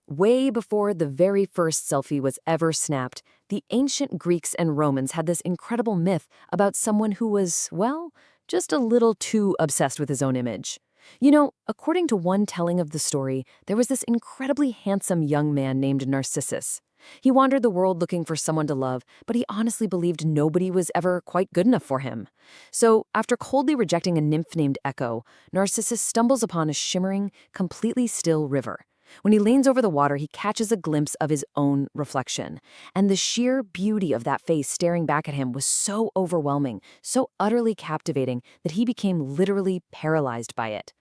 Way before the very first selfie was ever snapped, the ancient Greeks and Romans had this incredible myth about someone who was, well, just a little too obsessed with his own image. According to one telling of the story, there was this incredibly handsome young man named Narcissus. He wandered the world looking for someone to love, but he honestly believed nobody was ever quite good enough for him. So, after coldly rejecting a nymph named Echo, Narcissus stumbles upon a shimmering, completely still river. When he leans over the water, he catches a glimpse of his own reflection. And the sheer beauty of that face staring back at him was so overwhelming, so utterly captivating, that he became literally paralyzed by it.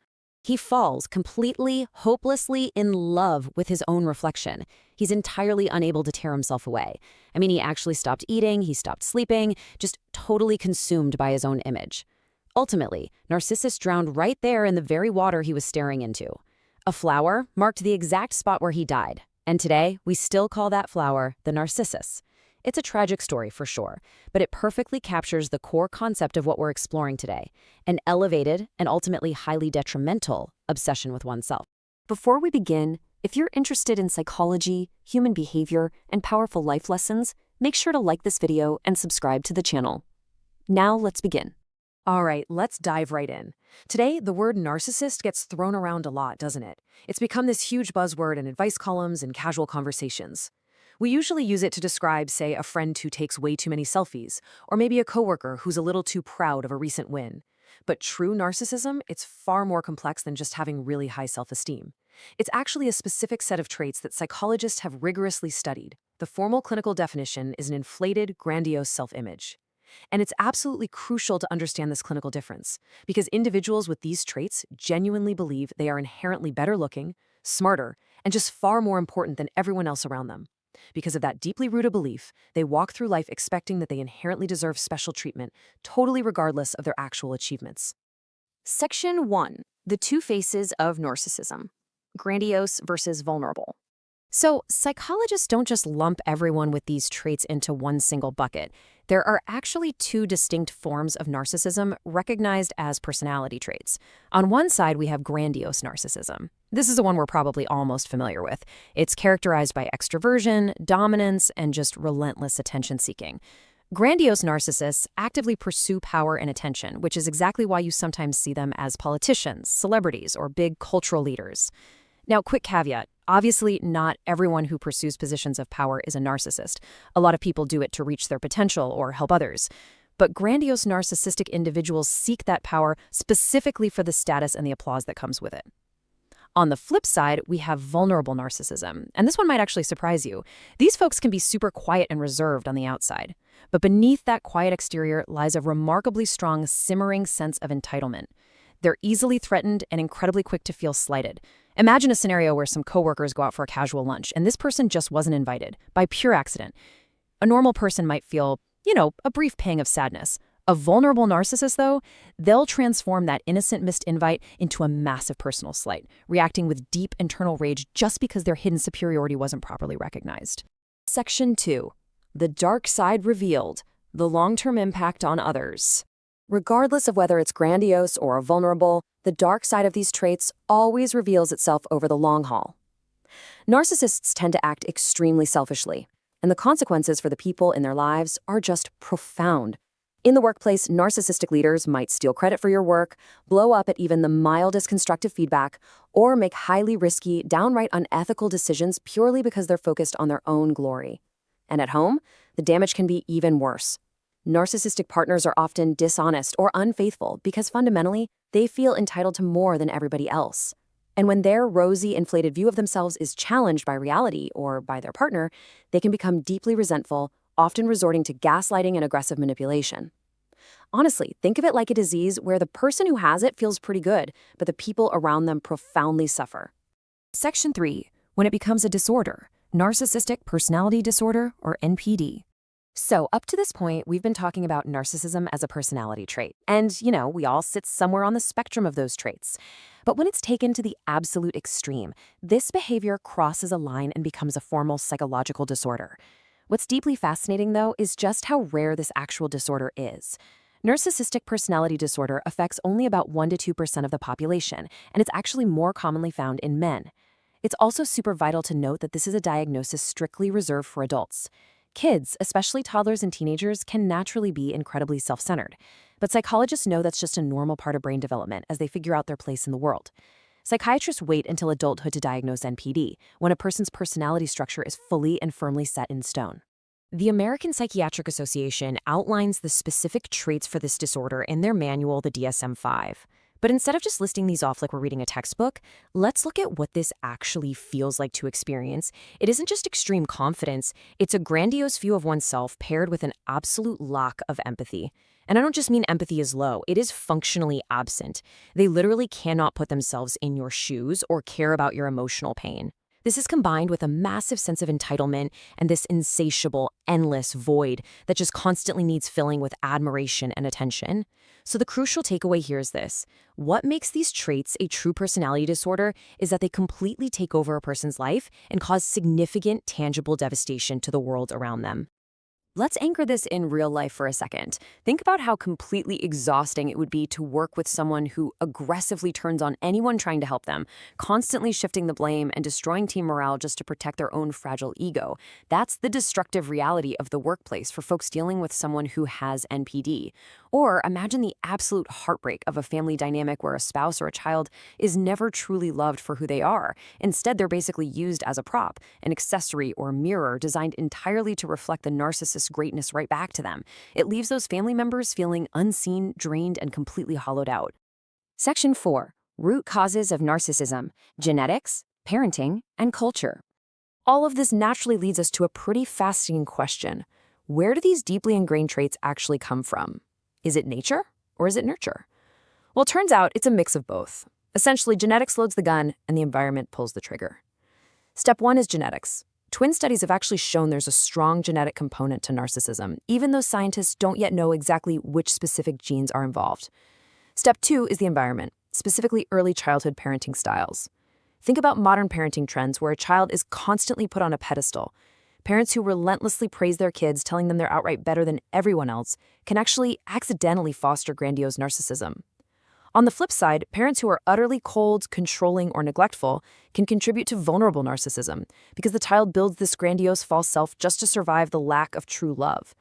He falls completely, hopelessly in love with his own reflection. He's entirely unable to tear himself away. He actually stopped eating, he stopped sleeping, just totally consumed by his own image. Ultimately, Narcissus drowned right there in the very water he was staring into. A flower marked the exact spot where he died, and today we still call that flower the Narcissus. It's a tragic story for sure, but it perfectly captures the core concept of what we're exploring today, an elevated and ultimately highly detrimental obsession with oneself. Before we begin, if you're interested in psychology, human behavior, and powerful life lessons, make sure to like this video and subscribe to the channel. Now let's begin. All right, let's dive right in. Today, the word narcissist gets thrown around a lot, doesn't it? It's become this huge buzzword in advice columns and casual conversations. We usually use it to describe, say, a friend who takes way too many selfies, or maybe a coworker who's a little too proud of a recent win. But true narcissism, it's far more complex than just having really high self-esteem. It's actually a specific set of traits that psychologists have rigorously studied. The formal clinical definition is an inflated, grandiose self-image. And it's absolutely crucial to understand this clinical difference, because individuals with these traits genuinely believe they are inherently better looking, smarter, and just far more important than everyone else around them. Because of that deeply rooted belief, they walk through life expecting that they inherently deserve special treatment, totally regardless of their actual achievements. Section 1. The two faces of narcissism. Grandiose versus vulnerable. So, psychologists don't just lump everyone with these traits into one single bucket. There are actually two distinct forms of narcissism recognized as personality traits. On one side, we have grandiose narcissism. This is the one we're probably all most familiar with. It's characterized by extroversion, dominance, and just relentless attention-seeking. Grandiose narcissists actively pursue power and attention, which is exactly why you sometimes see them as politicians, celebrities, or big cultural leaders. Now, quick caveat. Obviously, not everyone who pursues positions of power is a narcissist. A lot of people do it to reach their potential or help others. But grandiose narcissistic individuals seek that power specifically for the status and the applause that comes with it. On the flip side, we have vulnerable narcissism, and this one might actually surprise you. These folks can be super quiet and reserved on the outside, but beneath that quiet exterior lies a remarkably strong, simmering sense of entitlement. They're easily threatened and incredibly quick to feel slighted. Imagine a scenario where some coworkers go out for a casual lunch, and this person just wasn't invited, by pure accident. A normal person might feel, a brief pang of sadness. A vulnerable narcissist, though, they'll transform that innocent missed invite into a massive personal slight, reacting with deep internal rage just because their hidden superiority wasn't properly recognized. Section 2. The dark side revealed. The long-term impact on others. Regardless of whether it's grandiose or vulnerable, the dark side of these traits always reveals itself over the long haul. Narcissists tend to act extremely selfishly, and the consequences for the people in their lives are just profound. In the workplace, narcissistic leaders might steal credit for your work, blow up at even the mildest constructive feedback, or make highly risky, downright unethical decisions purely because they're focused on their own glory. And at home, the damage can be even worse. Narcissistic partners are often dishonest or unfaithful because fundamentally, they feel entitled to more than everybody else. And when their rosy, inflated view of themselves is challenged by reality or by their partner, they can become deeply resentful, often resorting to gaslighting and aggressive manipulation. Honestly, think of it like a disease where the person who has it feels pretty good, but the people around them profoundly suffer. Section 3. When it becomes a disorder, narcissistic personality disorder, or NPD. So up to this point, we've been talking about narcissism as a personality trait. And, we all sit somewhere on the spectrum of those traits. But when it's taken to the absolute extreme, this behavior crosses a line and becomes a formal psychological disorder. What's deeply fascinating, though, is just how rare this actual disorder is. Narcissistic personality disorder affects only about 1 to 2% of the population, and it's actually more commonly found in men. It's also super vital to note that this is a diagnosis strictly reserved for adults. Kids, especially toddlers and teenagers, can naturally be incredibly self-centered. But psychologists know that's just a normal part of brain development as they figure out their place in the world. Psychiatrists wait until adulthood to diagnose NPD, when a person's personality structure is fully and firmly set in stone. The American Psychiatric Association outlines the specific traits for this disorder in their manual, the DSM-5. But instead of just listing these off like we're reading a textbook, let's look at what this actually feels like to experience. It isn't just extreme confidence, it's a grandiose view of oneself paired with an absolute lack of empathy. And I don't just mean empathy is low, it is functionally absent. They literally cannot put themselves in your shoes or care about your emotional pain. This is combined with a massive sense of entitlement and this insatiable, endless void that just constantly needs filling with admiration and attention. So the crucial takeaway here is this. What makes these traits a true personality disorder is that they completely take over a person's life and cause significant, tangible devastation to the world around them. Let's anchor this in real life for a second. Think about how completely exhausting it would be to work with someone who aggressively turns on anyone trying to help them, constantly shifting the blame and destroying team morale just to protect their own fragile ego. That's the destructive reality of the workplace for folks dealing with someone who has NPD. Or imagine the absolute heartbreak of a family dynamic where a spouse or a child is never truly loved for who they are. Instead, they're basically used as a prop, an accessory or mirror designed entirely to reflect the narcissist's greatness right back to them. It leaves those family members feeling unseen, drained, and completely hollowed out. Section 4. Root causes of narcissism: genetics, parenting, and culture. All of this naturally leads us to a pretty fascinating question. Where do these deeply ingrained traits actually come from? Is it nature or is it nurture? Well, it turns out it's a mix of both. Essentially, genetics loads the gun and the environment pulls the trigger. Step 1 is genetics. Twin studies have actually shown there's a strong genetic component to narcissism, even though scientists don't yet know exactly which specific genes are involved. Step 2 is the environment, specifically early childhood parenting styles. Think about modern parenting trends where a child is constantly put on a pedestal. Parents who relentlessly praise their kids, telling them they're outright better than everyone else, can actually accidentally foster grandiose narcissism. On the flip side, parents who are utterly cold, controlling, or neglectful can contribute to vulnerable narcissism because the child builds this grandiose false self just to survive the lack of true love.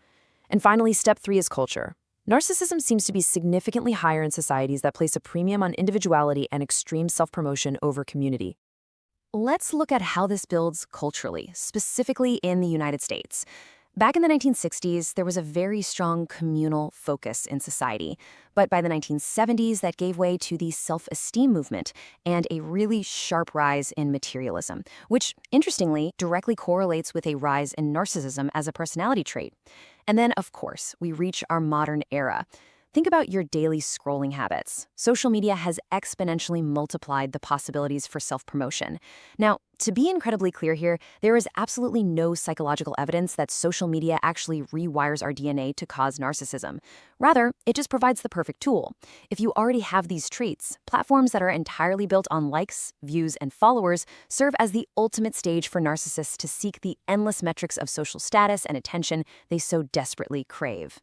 And finally, step 3 is culture. Narcissism seems to be significantly higher in societies that place a premium on individuality and extreme self-promotion over community. Let's look at how this builds culturally, specifically in the United States. Back in the 1960s, there was a very strong communal focus in society. But by the 1970s, that gave way to the self-esteem movement and a really sharp rise in materialism, which, interestingly, directly correlates with a rise in narcissism as a personality trait. And then, of course, we reach our modern era. Think about your daily scrolling habits. Social media has exponentially multiplied the possibilities for self-promotion. Now, to be incredibly clear here, there is absolutely no psychological evidence that social media actually rewires our DNA to cause narcissism. Rather, it just provides the perfect tool. If you already have these traits, platforms that are entirely built on likes, views, and followers serve as the ultimate stage for narcissists to seek the endless metrics of social status and attention they so desperately crave.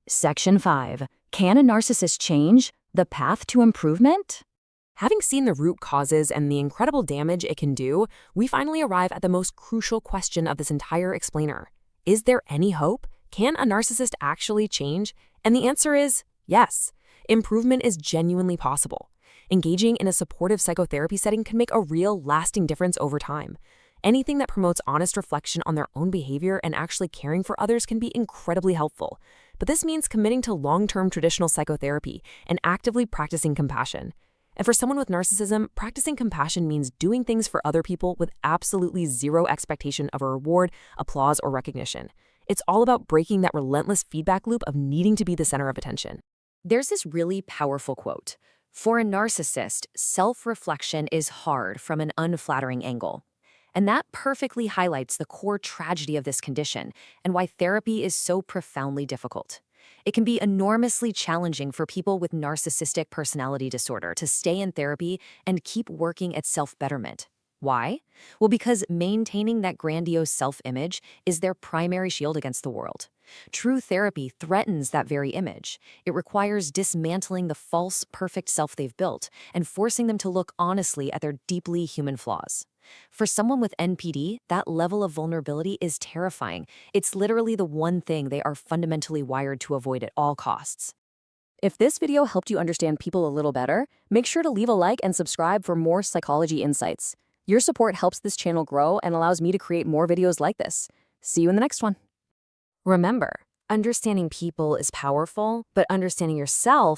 Section 5. Can a narcissist change? The path to improvement? Having seen the root causes and the incredible damage it can do, we finally arrive at the most crucial question of this entire explainer. Is there any hope? Can a narcissist actually change? And the answer is yes. Improvement is genuinely possible. Engaging in a supportive psychotherapy setting can make a real, lasting difference over time. Anything that promotes honest reflection on their own behavior and actually caring for others can be incredibly helpful. But this means committing to long-term traditional psychotherapy and actively practicing compassion. And for someone with narcissism, practicing compassion means doing things for other people with absolutely zero expectation of a reward, applause, or recognition. It's all about breaking that relentless feedback loop of needing to be the center of attention. There's this really powerful quote. For a narcissist, self-reflection is hard from an unflattering angle. And that perfectly highlights the core tragedy of this condition and why therapy is so profoundly difficult. It can be enormously challenging for people with narcissistic personality disorder to stay in therapy and keep working at self-betterment. Why? Well, because maintaining that grandiose self-image is their primary shield against the world. True therapy threatens that very image. It requires dismantling the false, perfect self they've built and forcing them to look honestly at their deeply human flaws. For someone with NPD, that level of vulnerability is terrifying. It's literally the one thing they are fundamentally wired to avoid at all costs. If this video helped you understand people a little better, make sure to leave a like and subscribe for more psychology insights. Your support helps this channel grow and allows me to create more videos like this. See you in the next one. Remember, understanding people is powerful, but understanding yourself